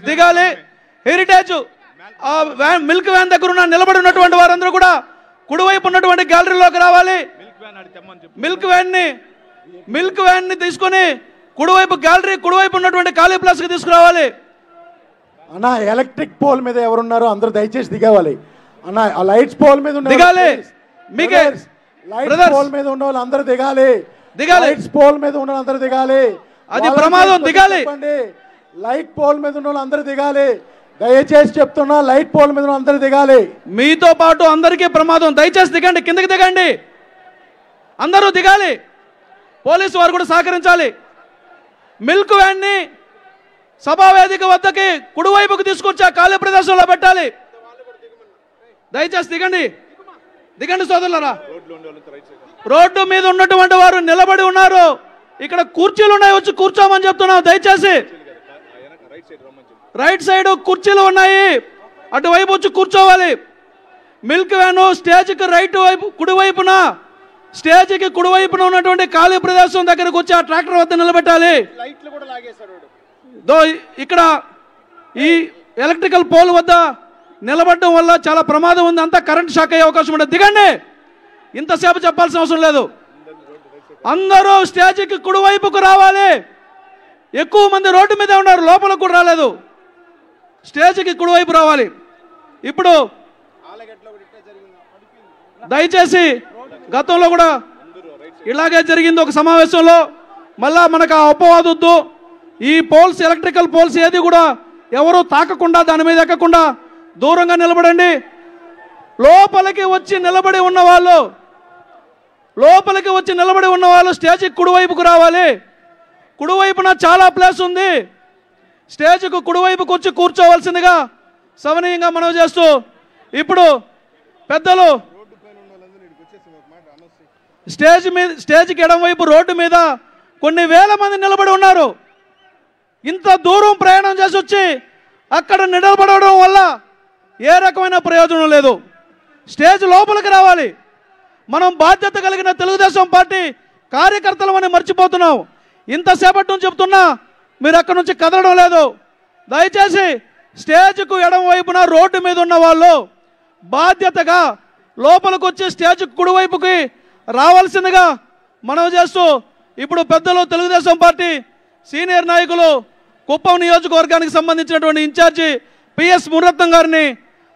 దిగాలి. హెరిటేజ్ మిల్క్ వ్యాన్ దగ్గర ఉన్న నిలబడి ఉన్నటువంటి వారందరూ కూడా కుడివైపు ఉన్నటువంటి గ్యాలరీలోకి రావాలి. మిల్క్ వ్యాన్ ని తీసుకొని కుడివైపు గ్యాలరీ కుడివైపు ఉన్నటువంటి ఖాళీ ప్లేస్ కి తీసుకురావాలి. అన్న ఎలక్ట్రిక్ పోల్ మీద ఎవరున్నారో అందరూ దయచేసి దిగావాలి. అన్న ఆ లైట్స్ పోల్ మీద దిగాలి. మీకే లైట్స్ పోల్ మీద ఉన్న వాళ్ళు అందరూ దిగాలి. లైట్స్ పోల్ మీద ఉన్న అందరూ దిగాలి. అది ప్రమాదం. దిగాలి. లైట్ పోల్ మీద ఉన్న వాళ్ళు అందరూ దిగాలి. దయచేసి చెప్తున్నా, లైట్ పోల్ మీద అందరూ దిగాలి. మీతో పాటు అందరికీ ప్రమాదం. దయచేసి దిగండి, కిందకి దిగండి. అందరూ దిగాలి. పోలీసు వారు కూడా సహకరించాలి. మిల్క్ వ్యాన్ ని సభా వేదిక వద్దకి కుడివైపుకు తీసుకొచ్చి ఆ ఖాళీ ప్రదేశంలో పెట్టాలి. దయచేసి దిగండి, దిగండి సోదరులారా. రోడ్డు మీద ఉన్నటువంటి వారు నిలబడి ఉన్నారు. ఇక్కడ కుర్చీలు ఉన్నాయి, వచ్చి కూర్చోమని చెప్తున్నాం. దయచేసి రైట్ సైడ్ కుర్చీలు ఉన్నాయి, అటువైపు వచ్చి కూర్చోవాలి. మిల్క్ వ్యాన్ స్టేజ్కి రైట్ వైపు కుడివైపున, స్టేజ్కి కుడివైపున ఉన్నటువంటి ఖాళీ ప్రదేశం దగ్గరకు వచ్చి ఆ ట్రాక్టర్ వద్ద నిలబెట్టాలి. ఇక్కడ ఈ ఎలక్ట్రికల్ పోల్ వద్ద నిలబడడం వల్ల చాలా ప్రమాదం ఉంది. అంతా కరెంట్ షాక్ అయ్యే అవకాశం ఉంటుంది. దిగండి. ఇంతసేపు చెప్పాల్సిన అవసరం లేదు. అందరూ స్టేజ్కి కుడివైపుకు రావాలి. ఎక్కువ మంది రోడ్డు మీదే ఉన్నారు, లోపలకు కూడా రాలేదు. స్టేజ్కి కుడివైపు రావాలి. ఇప్పుడు దయచేసి గతంలో కూడా ఇలాగే జరిగింది ఒక సమావేశంలో. మళ్ళా మనకు ఆ అపవాదొద్దు. ఈ పోల్స్, ఎలక్ట్రికల్ పోల్స్ ఏది కూడా ఎవరు తాకకుండా, దాని మీద ఎక్కకుండా దూరంగా నిలబడండి. లోపలికి వచ్చి నిలబడి ఉన్నవాళ్ళు స్టేజ్కి కుడివైపుకు రావాలి. కుడివైపున చాలా ప్లేస్ ఉంది. స్టేజ్కు కుడివైపు కూర్చోవలసిందిగా సవనీయంగా మనవి చేస్తూ ఇప్పుడు పెద్దలు స్టేజ్కి ఎడమవైపు రోడ్డు మీద కొన్ని వేల మంది నిలబడి ఉన్నారు. ఇంత దూరం ప్రయాణం చేసి వచ్చి అక్కడ నిలబడడం వల్ల ఏ రకమైన ప్రయోజనం లేదు. స్టేజ్ లోపలికి రావాలి. మనం బాధ్యత కలిగిన తెలుగుదేశం పార్టీ కార్యకర్తలమని మర్చిపోతున్నాం. ఇంతసేపటి నుంచి చెప్తున్నా మీరు అక్కడి నుంచి కదలడం లేదు. దయచేసి స్టేజ్కు ఎడమ వైపున రోడ్డు మీద ఉన్న వాళ్ళు బాధ్యతగా లోపలికి వచ్చి స్టేజ్కు కుడివైపుకి రావాల్సిందిగా మనవి చేస్తూ ఇప్పుడు పెద్దలు తెలుగుదేశం పార్టీ సీనియర్ నాయకులు కుప్పం నియోజకవర్గానికి సంబంధించినటువంటి ఇన్ఛార్జి పిఎస్ మురత్నం గారిని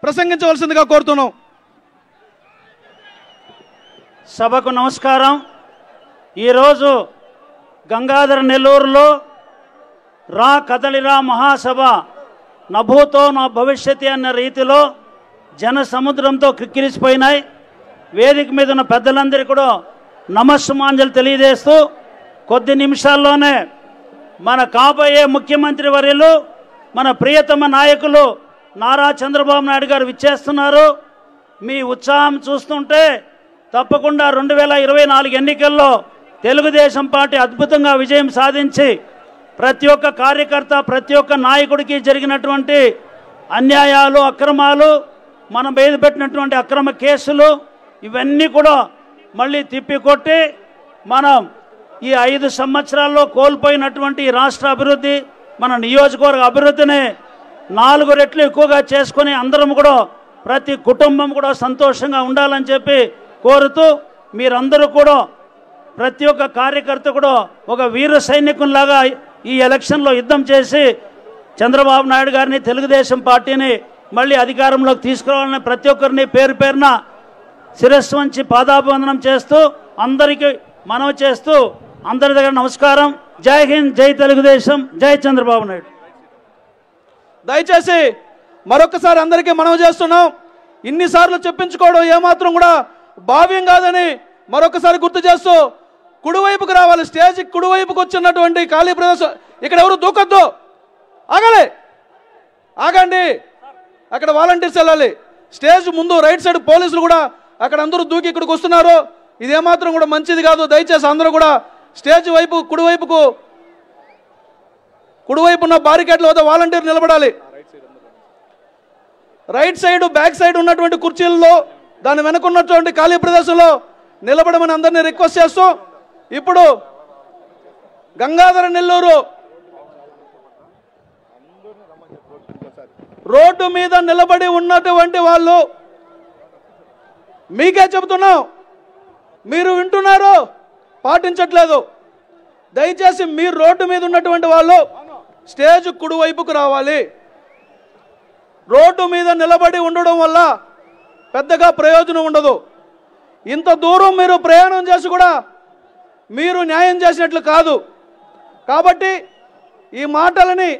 ప్రసంగించవలసిందిగా కోరుతున్నాం. సభకు నమస్కారం. ఈరోజు గంగాధర నెల్లూరులో రా కదలిరా మహాసభ నభూతో నా భవిష్యత్తు అన్న రీతిలో జన సముద్రంతో క్రిక్కిరిసిపోయినాయి. వేదిక మీద ఉన్న పెద్దలందరికీ కూడా నమస్సుమాంజలు తెలియజేస్తూ కొద్ది నిమిషాల్లోనే మన కాబోయే ముఖ్యమంత్రి వర్యులు మన ప్రియతమ నాయకులు నారా చంద్రబాబు నాయుడు గారు విచ్చేస్తున్నారు. మీ ఉత్సాహం చూస్తుంటే తప్పకుండా 2024 ఎన్నికల్లో తెలుగుదేశం పార్టీ అద్భుతంగా విజయం సాధించి ప్రతి ఒక్క కార్యకర్త ప్రతి ఒక్క నాయకుడికి జరిగినటువంటి అన్యాయాలు అక్రమాలు మనం మీద పెట్టినటువంటి అక్రమ కేసులు ఇవన్నీ కూడా మళ్ళీ తిప్పికొట్టి మనం ఈ 5 సంవత్సరాల్లో కోల్పోయినటువంటి రాష్ట్ర అభివృద్ధి మన నియోజకవర్గ అభివృద్ధిని 4 రెట్లు ఎక్కువగా చేసుకొని అందరం కూడా ప్రతి కుటుంబం కూడా సంతోషంగా ఉండాలని చెప్పి కోరుతూ మీరందరూ కూడా ప్రతి ఒక్క కార్యకర్త కూడా ఒక వీర సైనికుల్లాగా ఈ ఎలక్షన్లో యుద్ధం చేసి చంద్రబాబు నాయుడు గారిని తెలుగుదేశం పార్టీని మళ్ళీ అధికారంలోకి తీసుకురావాలని ప్రతి ఒక్కరిని పేరు పేరున శిరస్సు వంచి పాదాభివందనం చేస్తూ అందరికీ మనవి చేస్తూ అందరి దగ్గర నమస్కారం. జై హింద్, జై తెలుగుదేశం, జై చంద్రబాబు నాయుడు. దయచేసి మరొకసారి అందరికీ మనవి చేస్తున్నాం. ఇన్నిసార్లు చెప్పించుకోవడం ఏమాత్రం కూడా భావ్యం కాదని మరొకసారి గుర్తు చేస్తూ కుడివైపుకు రావాలి. స్టేజ్ కుడివైపుకు వచ్చినటువంటి ఖాళీ ప్రదేశం ఇక్కడ ఎవరు దూకొద్దు, ఆగండి. అక్కడ వాలంటీర్స్ వెళ్ళాలి. స్టేజ్ ముందు రైట్ సైడ్ పోలీసులు కూడా అక్కడ అందరూ దూకి ఇక్కడికి వస్తున్నారు. ఇదేమాత్రం కూడా మంచిది కాదు. దయచేసి అందరూ కూడా స్టేజ్ వైపు కుడివైపు ఉన్న బారికేడ్ల వద్ద వాలంటీర్ నిలబడాలి. రైట్ సైడ్ బ్యాక్ సైడ్ ఉన్నటువంటి కుర్చీల్లో దాని వెనక ఉన్నటువంటి ఖాళీ ప్రదేశంలో నిలబడమని అందరినీ రిక్వెస్ట్ చేస్తూ ఇప్పుడు గంగాధర నెల్లూరు రోడ్డు మీద నిలబడి ఉన్నటువంటి వాళ్ళు మీకే చెబుతున్నాం, మీరు వింటున్నారు, పాటించట్లేదు. దయచేసి మీరు రోడ్డు మీద ఉన్నటువంటి వాళ్ళు స్టేజ్ కుడివైపుకు రావాలి. రోడ్డు మీద నిలబడి ఉండడం వల్ల పెద్దగా ప్రయోజనం ఉండదు. ఇంత దూరం మీరు ప్రయాణం చేసి కూడా మీరు న్యాయం చేసినట్లు కాదు. కాబట్టి ఈ మాటలని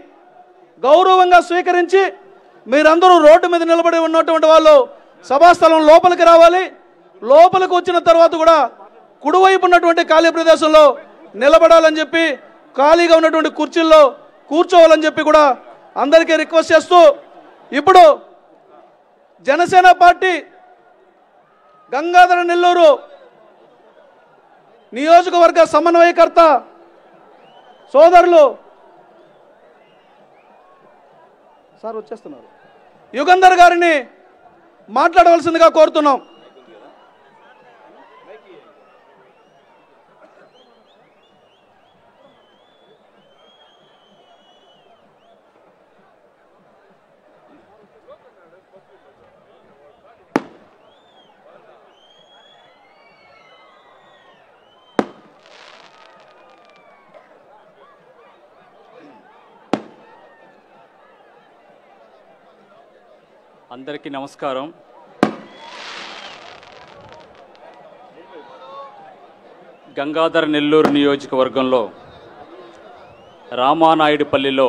గౌరవంగా స్వీకరించి మీరందరూ రోడ్డు మీద నిలబడి ఉన్నటువంటి వాళ్ళు సభాస్థలం లోపలికి రావాలి. లోపలికి వచ్చిన తర్వాత కూడా కుడివైపు ఉన్నటువంటి ఖాళీ ప్రదేశంలో నిలబడాలని చెప్పి ఖాళీగా ఉన్నటువంటి కుర్చీల్లో కూర్చోవాలని చెప్పి కూడా అందరికీ రిక్వెస్ట్ చేస్తూ ఇప్పుడు జనసేన పార్టీ గంగాధర నెల్లూరు నియోజకవర్గ సమన్వయకర్త సోదరులు సార్ వచ్చేస్తున్నారు యుగంధర్ గారిని మాట్లాడవలసిందిగా కోరుతున్నాం. అందరికీ నమస్కారం. గంగాధర నెల్లూరు నియోజకవర్గంలో రామానాయుడుపల్లిలో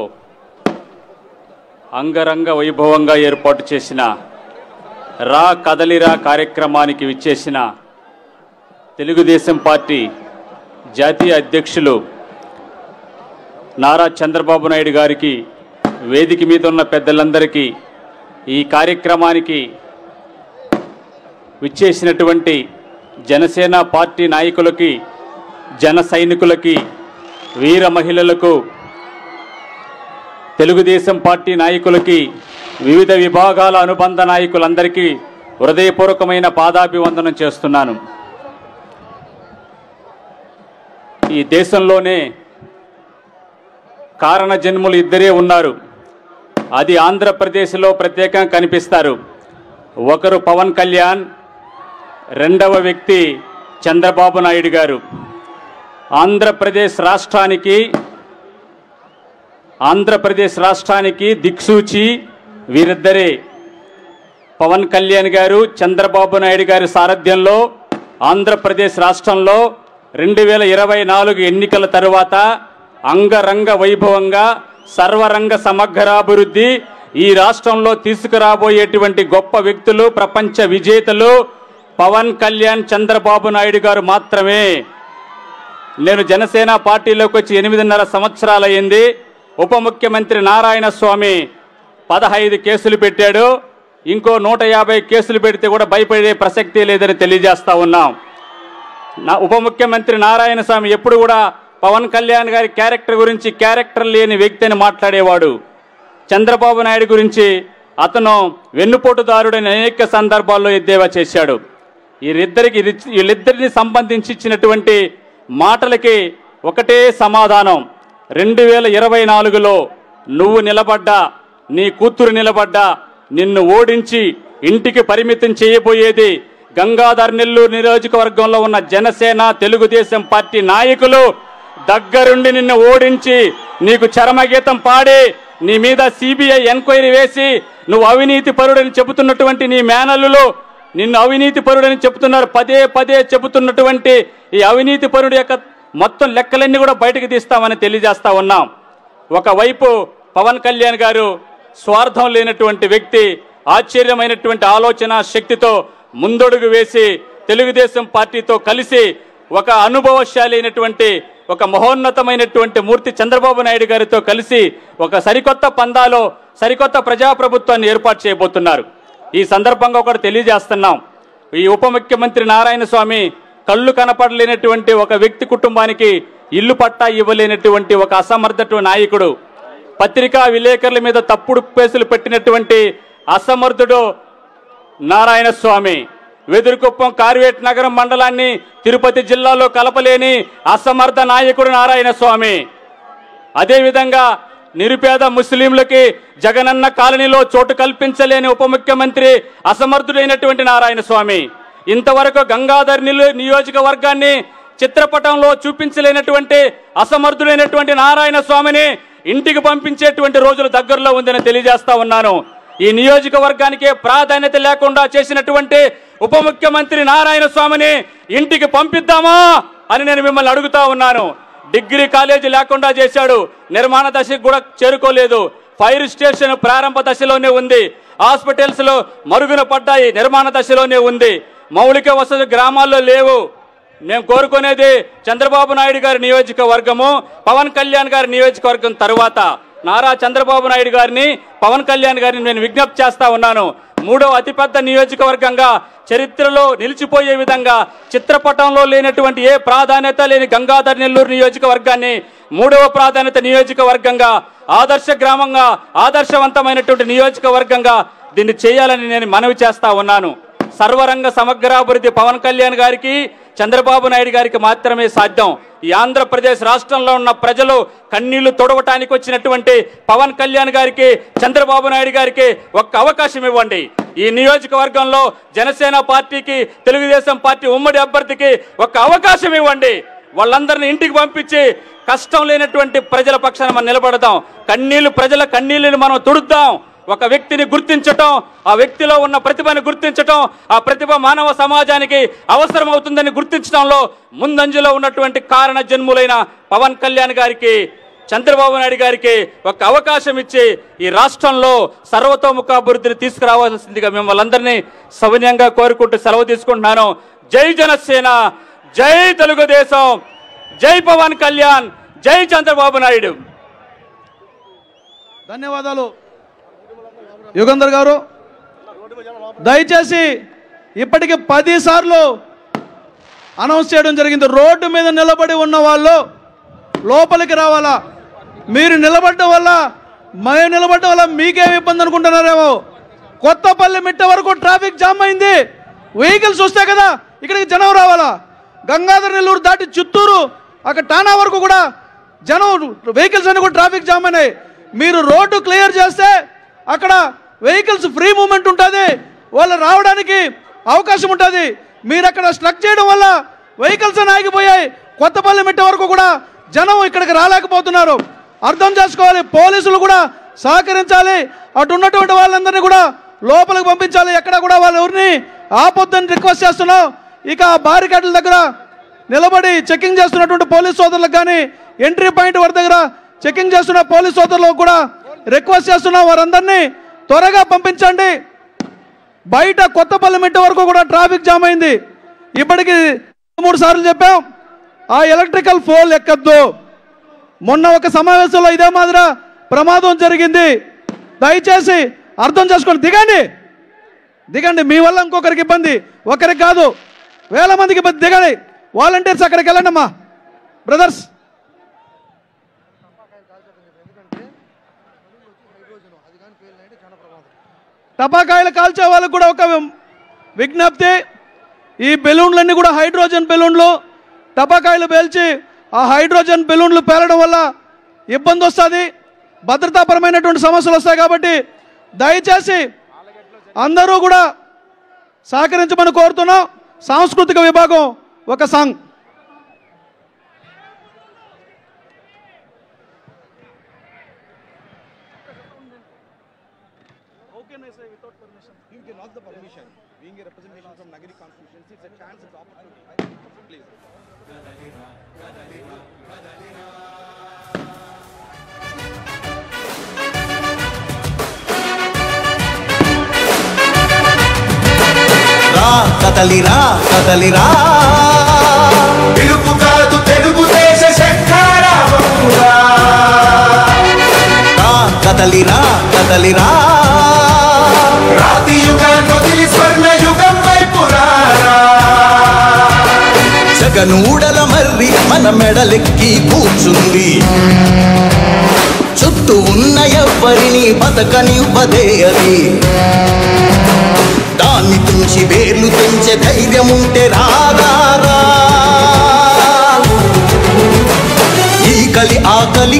అంగరంగ వైభవంగా ఏర్పాటు చేసిన రా కదలిరా కార్యక్రమానికి విచ్చేసిన తెలుగుదేశం పార్టీ జాతీయ అధ్యక్షులు నారా చంద్రబాబు నాయుడు గారికి వేదిక మీద ఉన్న పెద్దలందరికీ, ఈ కార్యక్రమానికి విచ్చేసినటువంటి జనసేన పార్టీ నాయకులకి, జన సైనికులకి, వీర మహిళలకు, తెలుగుదేశం పార్టీ నాయకులకి, వివిధ విభాగాల అనుబంధ నాయకులందరికీ హృదయపూర్వకమైన పాదాభివందనం చేస్తున్నాను. ఈ దేశంలోనే కారణ జన్ములు ఇద్దరే ఉన్నారు. అది ఆంధ్రప్రదేశ్లో ప్రత్యేకంగా కనిపిస్తారు. ఒకరు పవన్ కళ్యాణ్, రెండవ వ్యక్తి చంద్రబాబు నాయుడు గారు. ఆంధ్రప్రదేశ్ రాష్ట్రానికి దిక్సూచి వీరిద్దరే. పవన్ కళ్యాణ్ గారు, చంద్రబాబు నాయుడు గారి సారథ్యంలో ఆంధ్రప్రదేశ్ రాష్ట్రంలో 2024 ఎన్నికల తరువాత అంగరంగ వైభవంగా సర్వరంగ సమగ్రాభివృద్ధి ఈ రాష్ట్రంలో తీసుకురాబోయేటువంటి గొప్ప వ్యక్తులు, ప్రపంచ విజేతలు పవన్ కళ్యాణ్, చంద్రబాబు నాయుడు గారు మాత్రమే. నేను జనసేన పార్టీలోకి వచ్చి 8.5 సంవత్సరాలయ్యింది. ఉప ముఖ్యమంత్రి నారాయణ స్వామి 15 కేసులు పెట్టాడు. ఇంకో 150 కేసులు పెడితే కూడా భయపడే ప్రసక్తి లేదని తెలియజేస్తా ఉన్నాం. ఉప ముఖ్యమంత్రి నారాయణ స్వామి ఎప్పుడు కూడా పవన్ కళ్యాణ్ గారి క్యారెక్టర్ గురించి క్యారెక్టర్ లేని వ్యక్తి అని మాట్లాడేవాడు. చంద్రబాబు నాయుడు గురించి అతను వెన్నుపోటుదారుడని అనేక సందర్భాల్లో ఎద్దేవా చేశాడు. వీళ్ళిద్దరిని సంబంధించి ఇచ్చినటువంటి మాటలకి ఒకటే సమాధానం. 2024లో నువ్వు నిలబడ్డా, నీ కూతురు నిలబడ్డా, నిన్ను ఓడించి ఇంటికి పరిమితం చేయబోయేది గంగాధర్ నెల్లూరు నియోజకవర్గంలో ఉన్న జనసేన, తెలుగుదేశం పార్టీ నాయకులు దగ్గరుండి నిన్ను ఓడించి నీకు చరమగీతం పాడి నీ మీద సిబిఐ ఎంక్వైరీ వేసి నువ్వు అవినీతి పరుడని చెబుతున్నటువంటి నీ మేనల్లులు నిన్ను అవినీతి పరుడని చెబుతున్నారు. పదే చెబుతున్నటువంటి ఈ అవినీతి పరుడు యొక్క మొత్తం లెక్కలన్నీ కూడా బయటకు తీస్తామని తెలియజేస్తా ఉన్నాం. ఒకవైపు పవన్ కళ్యాణ్ గారు స్వార్థం లేనటువంటి వ్యక్తి, ఆశ్చర్యమైనటువంటి ఆలోచన శక్తితో ముందడుగు వేసి తెలుగుదేశం పార్టీతో కలిసి ఒక అనుభవశాలి అయినటువంటి, ఒక మహోన్నతమైనటువంటి మూర్తి చంద్రబాబు నాయుడు గారితో కలిసి ఒక సరికొత్త పందాలో సరికొత్త ప్రజాప్రభుత్వాన్ని ఏర్పాటు చేయబోతున్నారు. ఈ సందర్భంగా ఒకటి తెలియజేస్తున్నాం. ఈ ఉప ముఖ్యమంత్రి నారాయణ స్వామి కళ్ళు కనపడలేనటువంటి ఒక వ్యక్తి కుటుంబానికి ఇల్లు పట్టా ఇవ్వలేనటువంటి ఒక అసమర్థ నాయకుడు, పత్రికా విలేకరుల మీద తప్పుడు కేసులు పెట్టినటువంటి అసమర్థుడు నారాయణ స్వామి, వెదురుకుప్పం కార్వేట్ నగరం మండలాన్ని తిరుపతి జిల్లాలో కలపలేని అసమర్థ నాయకుడు నారాయణ స్వామి. అదేవిధంగా నిరుపేద ముస్లింలకి జగనన్న కాలనీలో చోటు కల్పించలేని ఉప ముఖ్యమంత్రి అసమర్థుడైనటువంటి నారాయణ స్వామి. ఇంతవరకు గంగాధర్ నియోజకవర్గాన్ని చిత్రపటంలో చూపించలేనటువంటి అసమర్థుడైనటువంటి నారాయణ స్వామిని ఇంటికి పంపించేటువంటి రోజులు దగ్గరలో ఉందని తెలియజేస్తా ఉన్నాను. ఈ నియోజకవర్గానికే ప్రాధాన్యత లేకుండా చేసినటువంటి ఉప ముఖ్యమంత్రి నారాయణ స్వామిని ఇంటికి పంపిద్దామా అని నేను మిమ్మల్ని అడుగుతా ఉన్నాను. డిగ్రీ కాలేజీ లేకుండా చేశాడు, నిర్మాణ దశకు కూడా చేరుకోలేదు. ఫైర్ స్టేషన్ ప్రారంభ దశలోనే ఉంది, హాస్పిటల్స్ లో మరుగున పడ్డాయి, నిర్మాణ దశలోనే ఉంది. మౌలిక వసతులు గ్రామాల్లో లేవు. మేము కోరుకునేది చంద్రబాబు నాయుడు గారి నియోజకవర్గము, పవన్ కళ్యాణ్ గారి నియోజకవర్గం తరువాత నారా చంద్రబాబు నాయుడు గారిని, పవన్ కళ్యాణ్ గారిని నేను విజ్ఞప్తి చేస్తా ఉన్నాను. 3వ అతిపెద్ద నియోజకవర్గంగా చరిత్రలో నిలిచిపోయే విధంగా చిత్రపటంలో లేనటువంటి ఏ ప్రాధాన్యత లేని గంగాధర్ నెల్లూరు నియోజకవర్గాన్ని 3వ ప్రాధాన్యత నియోజకవర్గంగా, ఆదర్శ గ్రామంగా, ఆదర్శవంతమైనటువంటి నియోజకవర్గంగా దీన్ని చేయాలని నేను మనవి చేస్తా ఉన్నాను. సర్వరంగ సమగ్రాభివృద్ధి పవన్ కళ్యాణ్ గారికి, చంద్రబాబు నాయుడు గారికి మాత్రమే సాధ్యం. ఈ ఆంధ్రప్రదేశ్ రాష్ట్రంలో ఉన్న ప్రజలు కన్నీళ్లు తొడవటానికి వచ్చినటువంటి పవన్ కళ్యాణ్ గారికి, చంద్రబాబు నాయుడు గారికి ఒక్క అవకాశం ఇవ్వండి. ఈ నియోజకవర్గంలో జనసేన పార్టీకి, తెలుగుదేశం పార్టీ ఉమ్మడి అభ్యర్థికి ఒక్క అవకాశం ఇవ్వండి. వాళ్ళందరినీ ఇంటికి పంపించి కష్టం లేనటువంటి ప్రజల పక్షాన మనం నిలబడదాం. ప్రజల కన్నీళ్ళని మనం తుడుద్దాం. ఒక వ్యక్తిని గుర్తించటం, ఆ వ్యక్తిలో ఉన్న ప్రతిభను గుర్తించటం, ఆ ప్రతిభ మానవ సమాజానికి అవసరం అవుతుందని గుర్తించడంలో ముందంజలో ఉన్నటువంటి కారణ జన్ములైన పవన్ కళ్యాణ్ గారికి, చంద్రబాబు నాయుడు గారికి ఒక అవకాశం ఇచ్చి ఈ రాష్ట్రంలో సర్వతోముఖాభివృద్ధిని తీసుకురావాల్సిందిగా మిమ్మల్ని అందరినీ సవినయంగా కోరుకుంటూ సెలవు తీసుకుంటున్నాను. జై జనసేన, జై తెలుగుదేశం, జై పవన్ కళ్యాణ్, జై చంద్రబాబు నాయుడు. ధన్యవాదాలు యుగంధర్ గారు. దయచేసి ఇప్పటికి 10 సార్లు అనౌన్స్ చేయడం జరిగింది. రోడ్డు మీద నిలబడి ఉన్న వాళ్ళు లోపలికి రావాలా. మీరు నిలబడడం వల్ల మేము నిలబడడం వల్ల మీకేమి ఇబ్బంది అనుకుంటున్నారేమో. కొత్తపల్లి మిట్ట వరకు ట్రాఫిక్ జామ్ అయింది. వెహికల్స్ వస్తే కదా ఇక్కడికి జనం రావాలా. గంగాధర్ నెల్లూరు దాటి చిత్తూరు అక్కడ టానా వరకు కూడా జనం వెహికల్స్ అన్ని కూడా ట్రాఫిక్ జామ్ అయినాయి. మీరు రోడ్డు క్లియర్ చేస్తే అక్కడ వెహికల్స్ ఫ్రీ మూవ్మెంట్ ఉంటుంది, వాళ్ళు రావడానికి అవకాశం ఉంటుంది. మీరు అక్కడ స్ట్రక్ చేయడం వల్ల వెహికల్స్ అని ఆగిపోయాయి. కొత్తపల్లి మిట్ట వరకు కూడా జనం ఇక్కడికి రాలేకపోతున్నారు. అర్థం చేసుకోవాలి. పోలీసులు కూడా సహకరించాలి. అటు ఉన్నటువంటి వాళ్ళందరినీ కూడా లోపలికి పంపించాలి. ఎక్కడ కూడా వాళ్ళు ఎవరిని ఆపొద్దని రిక్వెస్ట్ చేస్తున్నాం. ఇక బారికేడ్ల దగ్గర నిలబడి చెకింగ్ చేస్తున్నటువంటి పోలీస్ సోదరులకు కానీ ఎంట్రీ పాయింట్ వారి దగ్గర చెకింగ్ చేస్తున్న పోలీస్ సోదరులకు కూడా రిక్వెస్ట్ చేస్తున్నాం, వారందరినీ త్వరగా పంపించండి. బయట కొత్తపల్లి మిట్ట వరకు కూడా ట్రాఫిక్ జామ్ అయింది. ఇప్పటికి 3 సార్లు చెప్పాం ఆ ఎలక్ట్రికల్ పోల్ ఎక్కద్దు. మొన్న ఒక సమావేశంలో ఇదే మాదిరి ప్రమాదం జరిగింది. దయచేసి అర్థం చేసుకోండి. దిగండి. మీ వల్ల ఇంకొకరికి ఇబ్బంది, ఒకరికి కాదు వేల మందికి ఇబ్బంది. దిగండి. వాలంటీర్స్ అక్కడికి వెళ్ళండి అమ్మా బ్రదర్స్. టపాకాయలు కాల్చే వాళ్ళకు కూడా ఒక విజ్ఞప్తి. ఈ బెలూన్లన్నీ కూడా హైడ్రోజన్ బెలూన్లు. టపాకాయలు పేల్చి ఆ హైడ్రోజన్ బెలూన్లు పేలడం వల్ల ఇబ్బంది వస్తుంది, భద్రతాపరమైనటువంటి సమస్యలు వస్తాయి. కాబట్టి దయచేసి అందరూ కూడా సహకరించమని కోరుతున్నాం. సాంస్కృతిక విభాగం ఒక సాంగ్. కదలిరా కదలిరా పిలుపు కాదు తెలుగుదేశ శంఖారావమురా. కదలిరా కదలిరా రాతి యుగాన్ని వదిలి స్వర్ణ యుగం వైపు రారా. జగనూడల మర్రి మన మెడలెక్కి కూర్చుంది, చుట్టూ ఉన్న ఎవ్వరిని బతకనివ్వదే అది. దాన్ని తుంచి వేర్లు తెంచే ధైర్యం ఉంటే రాదారా. ఈ కలి ఆకలి